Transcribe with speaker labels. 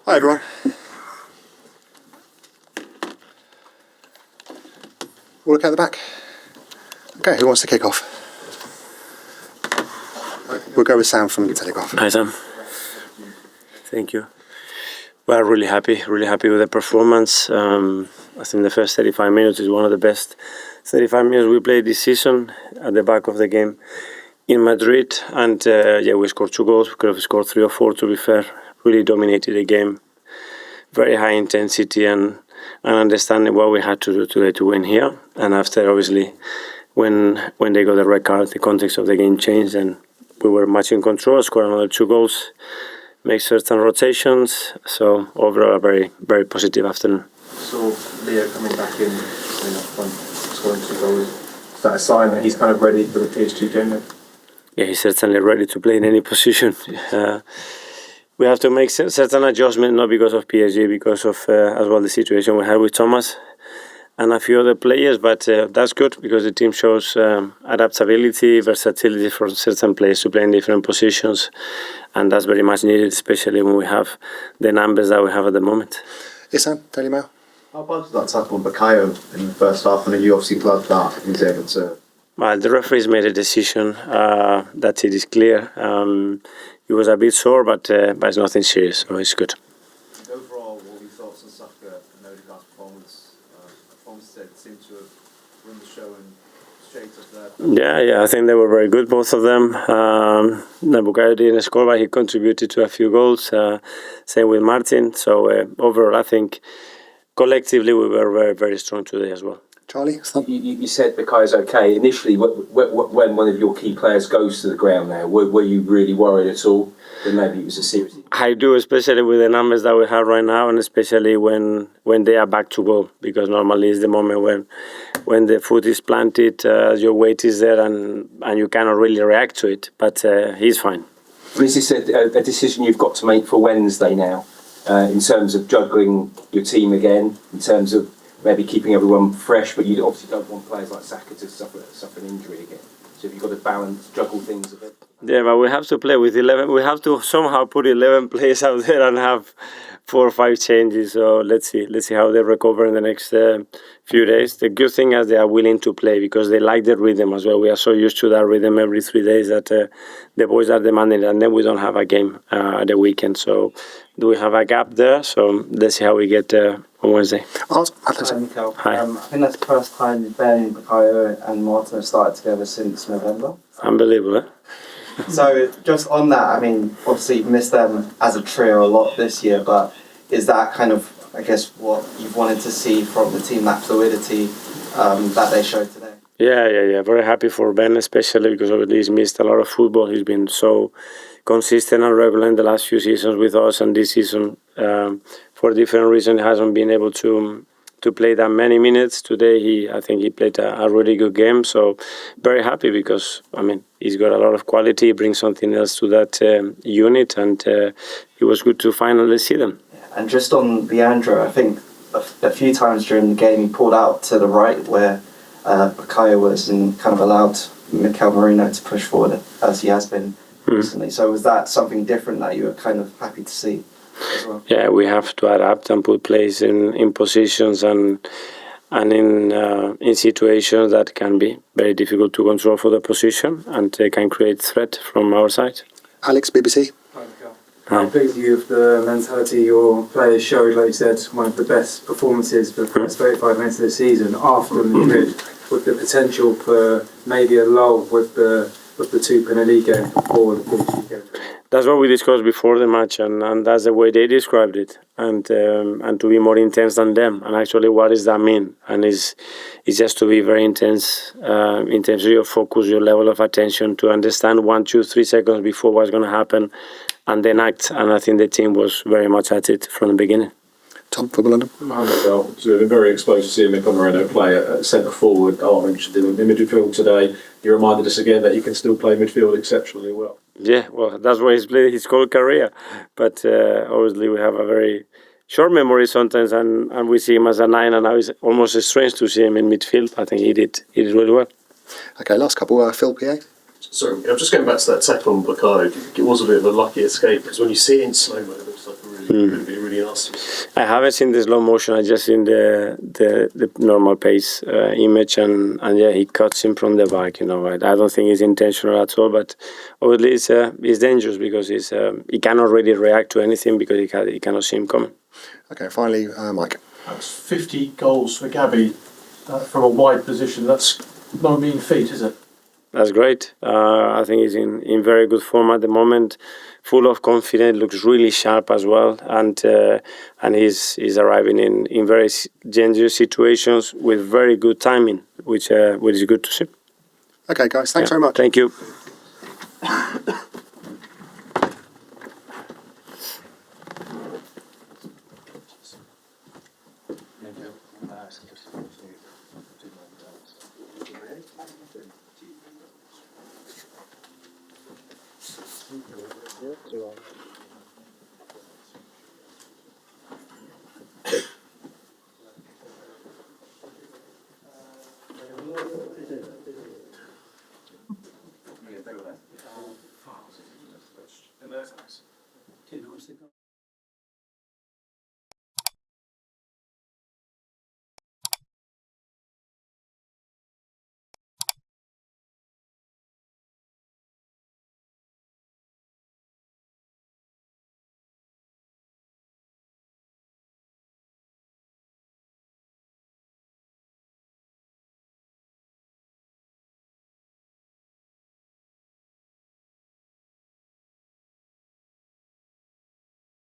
Speaker 1: Hi everyone. All okay at the back? Okay, who wants to kick off? We'll go with Sam from Telegraph.
Speaker 2: Hi Sam. Thank you. Well, really happy with the performance. I think the first 35 minutes is one of the best 35 minutes we played this season at the back of the game in Madrid. And we scored 2 goals. We could have scored 3 or 4 to be fair. Really dominated the game. Very high intensity and understanding what we had to do today to win here. And after, obviously, when they got the red card, the context of the game changed and we were much in control, scored another 2 goals, make certain rotations. So overall, a very, very positive afternoon.
Speaker 3: So Leo coming back in up front, scoring 2 goals. Is that a sign that he's kind of ready for the PSG game?
Speaker 2: Yeah, he's certainly ready to play in any position. We have to make certain adjustments, not because of PSG, because of as well the situation we had with Thomas and a few other players. But that's good because the team shows adaptability, versatility for certain players to play in different positions, and that's very much needed, especially when we have the numbers that we have at the moment.
Speaker 1: Isan, Daily Mail.
Speaker 3: How bad was that tackle on Bukayo in the first half? And you obviously glad that he was able to.
Speaker 2: Well, the referees made a decision that it is clear. He was a bit sore, but it's nothing serious, so it's good.
Speaker 3: Overall, what were your thoughts on Saka and Odegaard's performance? Performance seemed to have run the show and straight up there.
Speaker 2: Yeah, I think they were very good, both of them. Bukayo didn't score, but he contributed to a few goals. Same with Martin. So overall, I think collectively we were very, very strong today as well.
Speaker 1: Charlie?
Speaker 4: You said Bukayo's okay. Initially, when one of your key players goes to the ground now, were you really worried at all that maybe it was a serious injury?
Speaker 2: I do, especially with the numbers that we have right now, and especially when they are back to goal, because normally it's the moment when the foot is planted, your weight is there, and you cannot really react to it. But he's fine.
Speaker 4: Is this a decision you've got to make for Wednesday now, in terms of juggling your team again, in terms of maybe keeping everyone fresh, but you obviously don't want players like Saka to suffer an injury again. So have you got to balance, juggle things a bit?
Speaker 2: Yeah, but we have to play with 11. We have to somehow put 11 players out there and have 4 or 5 changes. So let's see how they recover in the next few days. The good thing is they are willing to play because they like the rhythm as well. We are so used to that rhythm every 3 days that the boys are demanding, and then we don't have a game at the weekend. So do we have a gap there? So let's see how we get on Wednesday.
Speaker 5: Hi, Mikel.
Speaker 2: Hi.
Speaker 5: I think that's the first time Ben, Bukayo and Martin have started together since November.
Speaker 2: Unbelievable, eh?
Speaker 5: So just on that, I mean, obviously you've missed them as a trio a lot this year, but is that kind of, I guess, what you've wanted to see from the team, that fluidity that they showed today?
Speaker 2: Yeah. Very happy for Ben, especially because obviously he's missed a lot of football. He's been so consistent and regular in the last few seasons with us, and this season, for different reasons, hasn't been able to play that many minutes. Today, I think he played a really good game. So very happy because, I mean, he's got a lot of quality. He brings something else to that unit, and it was good to finally see them.
Speaker 5: And just on Leandro, I think a few times during the game he pulled out to the right where Bukayo was and kind of allowed Mikel Merino to push forward as he has been recently. So was that something different that you were kind of happy to see as well? Yeah,
Speaker 2: we have to adapt and put players in positions and in situations that can be very difficult to control for the position, and they can create threat from our side.
Speaker 1: Alex, BBC.
Speaker 6: Hi, Mikel. How pleased are you with the mentality your players showed? Like you said, one of the best performances for the first 35 minutes of the season after Madrid, with the potential for maybe a lull with the 2 penalty games before the PSG game.
Speaker 2: That's what we discussed before the match, and that's the way they described it, and to be more intense than them. And actually, what does that mean? And it's just to be very intense in terms of your focus, your level of attention, to understand 1, 2, 3 seconds before what's going to happen, and then act. And I think the team was very much at it from the beginning.
Speaker 1: Tom, Football London.
Speaker 7: So we've been very exposed to seeing Mikel Merino play at centre forward. I'm interested in midfield today. You reminded us again that he can still play midfield exceptionally well.
Speaker 2: Yeah, well, that's why he's played his whole career. But obviously we have a very short memory sometimes, and we see him as a 9, and now it's almost strange to see him in midfield. I think he did really well.
Speaker 1: Okay, last couple. Phil, PA.
Speaker 8: Sorry, I'm just going back to that tackle on Bukayo. Do you think it was a bit of a lucky escape? Because when you see it in slow-mo, it looks like a really
Speaker 7: It'd be really nice.
Speaker 2: I haven't seen the slow motion. I just seen the normal pace image, and yeah, he cuts him from the back. I don't think it's intentional at all, but obviously it's dangerous because he cannot really react to anything because he cannot see him coming.
Speaker 1: Okay, finally, Mike.
Speaker 8: That's 50 goals for Gabby from a wide position. That's no mean feat, is it?
Speaker 2: That's great. I think he's in very good form at the moment, full of confidence, looks really sharp as well, and he's arriving in very dangerous situations with very good timing, which is good to see.
Speaker 1: Okay, guys, thanks very much.
Speaker 2: Thank you.